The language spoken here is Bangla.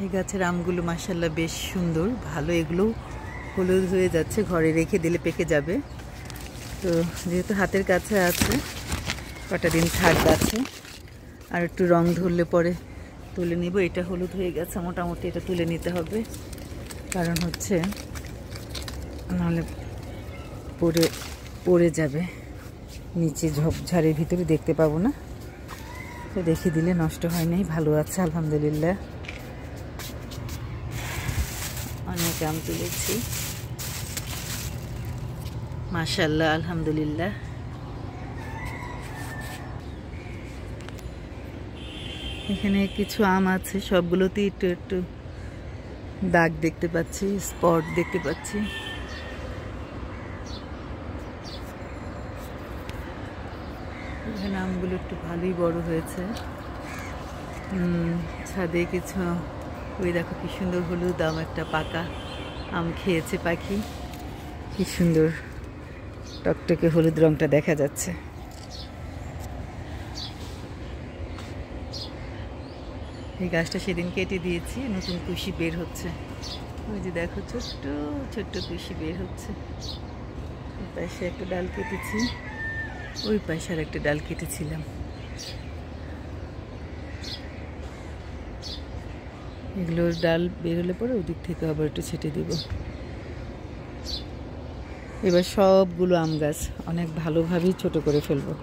এই গাছের আমগুলো মাশাআল্লাহ বেশ সুন্দর, ভালো। এগুলো হলুদ হয়ে যাচ্ছে, ঘরে রেখে দিলে পেকে যাবে। তো যেহেতু হাতের কাছে আছে, কটা দিন থাক গাছে, আর একটু রং ধরলে পরে তুলে নিব। এটা হলুদ হয়ে গেছে মোটামুটি, এটা তুলে নিতে হবে, কারণ হচ্ছে নাহলে পড়ে যাবে নিচে, ঝোপঝাড়ের ভিতরে দেখতে পাবো না। তো রেখে দিলে নষ্ট হয় নাই, ভালো আছে আলহামদুলিল্লাহ। অনেক আম তুলেছি মাশাআল্লাহ আলহামদুলিল্লাহ। এখানে কিছু আম আছে, সবগুলোতেই একটু একটু দাগ দেখতে পাচ্ছি, স্পট দেখতে পাচ্ছি। এখানে আমগুলো একটু ভালোই বড় হয়েছে। ছাদে কিছু, ওই দেখো কি সুন্দর হলুদ আম, একটা পাকা আম খেয়েছে পাখি, কি সুন্দর টকটকে হলুদ রংটা দেখা যাচ্ছে। এই গাছটা সেদিন কেটে দিয়েছি, নতুন কুশি বের হচ্ছে। ওই যে দেখো ছোট্ট ছোট্ট কুশি বের হচ্ছে। ওই পাশে একটা ডাল কেটেছি, ওই পাশে আর একটা ডাল কেটেছিলাম। এগুলোর ডাল বের হলে পরে ওদিক থেকে আবার একটু ছেটে দিব। এবার সবগুলো আম গাছ অনেক ভালোভাবেই ছোট করে ফেলবো।